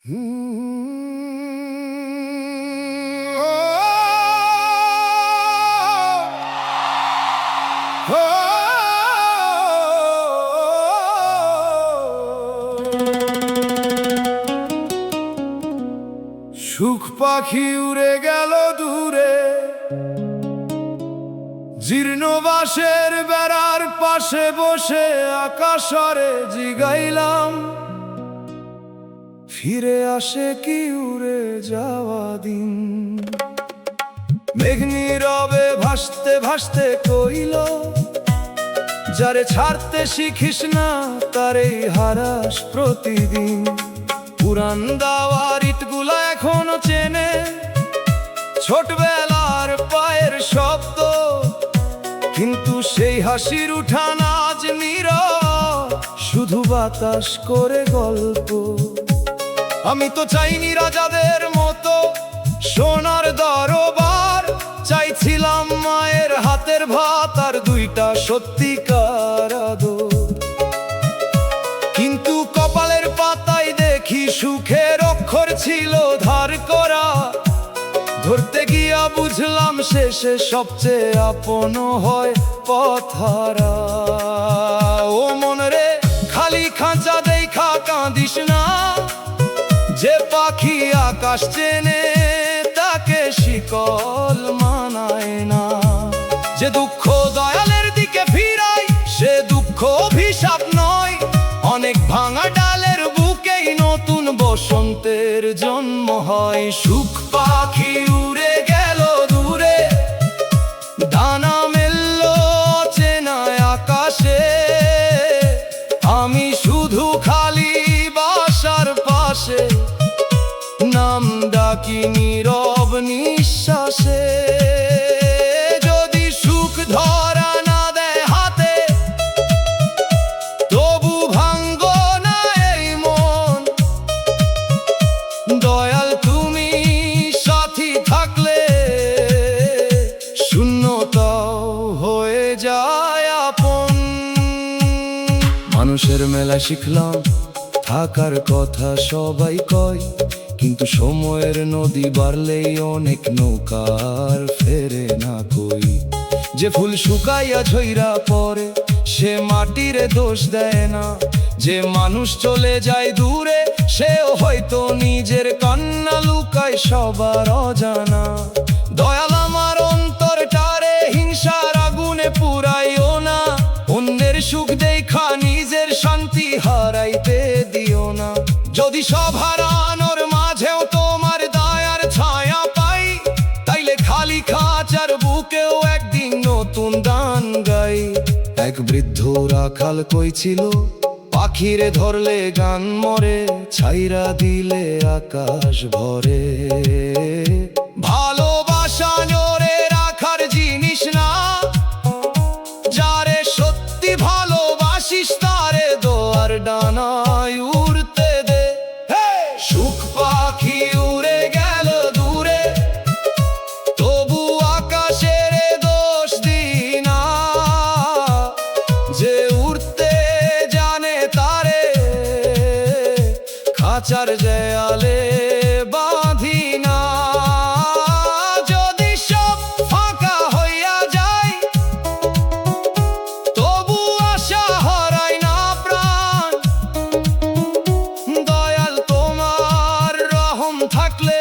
সুখ পাখি উড়ে গেল দূরে, জীর্ণ বাঁশের বেড়ার পাশে বসে আকাশরে জিগাইলাম, ফিরে আসে কি উড়ে যাওয়া দিন। মেঘ নীরবে ভাসতে ভাসতে কইল, যারে ছাড়তে শিখিস না তারেই হারাস প্রতিদিন। পুরান দাওয়ার ইটগুলা এখনো চেনে ছোটবেলার পায়ের শব্দ, কিন্তু সেই হাসির উঠান আজ নীরব, শুধু বাতাস করে গল্প। আমি তো চাইনি রাজাদের মতো সোনার দরবার, চাইছিলাম মায়ের হাতের ভাত আর দুইটা সত্যিকার আদর। কিন্তু কপালের পাতায় দেখি সুখের অক্ষর ছিল ধার করা, ধরতে গিয়া বুঝলাম শেষে সবচেয়ে আপন হয় পথহারা। ও মন রে, খালি খাঁচা দেখা কাঁদিস না, যে পাখি আকাশ চেনে তাকে শিকল মানায় না। যে দুঃখ দয়ালের দিকে ফিরাই সে দুঃখ অভিশাপ নয়, অনেক ভাঙা ডালের বুকেই নতুন বসন্তের জন্ম হয়। সুখ পাখি উড়ে গেল দূরে, ডানা মেলল চেনায় আকাশে, আমি শুধু খালি বাসার পাশে নাম ডাকি নীরব নিঃশ্বাসে। যদি সুখ ধরা না দেয় হাতে, তবু ভাঙ্গ না এই মন। দয়াল তুমি সাথী থাকলে শূন্যতাও হয়ে যায় আপন। মানুষের মেলা শিখলাম থাকার কথা সবাই কয়, কিন্তু সময়ের নদী বাড়লেই অনেক নৌকার ফেরে না কই। যে ফুল শুকাইয়া ঝইরা পড়ে সে মাটিরে দোষ দেয় না, যে মানুষ চলে যায় দূরে সেও হয়তো নিজের কান্না লুকায় সবার অজানা। দয়াল আমার অন্তরটারে হিংসার আগুনে পুরাইও না, অন্যের সুখ দেখা নিজের শান্তি হারাইতে দিও না। যদি সব হারানোর মাঝেও তোমার দয়ার ছায়া পাই, তাইলে খালি খাঁচার বুকেও একদিন নতুন গান গাই। এক বৃদ্ধ রাখাল কইছিল, পাখিরে ধরলে গান মরে, ছাইরা দিলে আকাশ ভরে। ভালোবাসা ধরে রাখার জিনিস না, যারে সত্যি ভালোবাসিস তারে দোয়ার ডানায় উড়তে দে। সুখ পাখি উড়ে গেল দূরে, তবু আকাশের দোষ দিনা, যে উড়তে জানে তারে খাঁচার দেয়ালে বাঁধি না। যদি সব ফাঁকা হইয়া যায়, তবু আশা হারাই না প্রাণ। দয়াল তোমার রহম থাকলে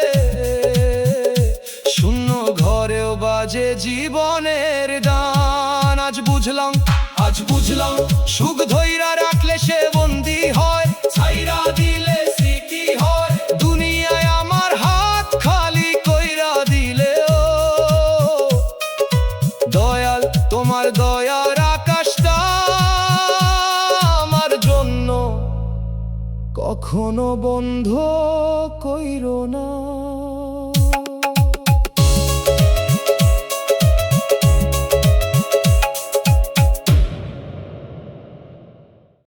শূন্য ঘরেও বাজে জীবনের গান। আজ বুঝলাম সুখ ধইরা রাখলে সে বন্দী হয়, ছাইরা দিলে স্মৃতি হয়। দুনিয়ায় আমার হাত খালি কইরা দিলে ও দয়াল তোমার দয়ার আকাশটা আমার জন্য কখনো বন্ধ কইরো না।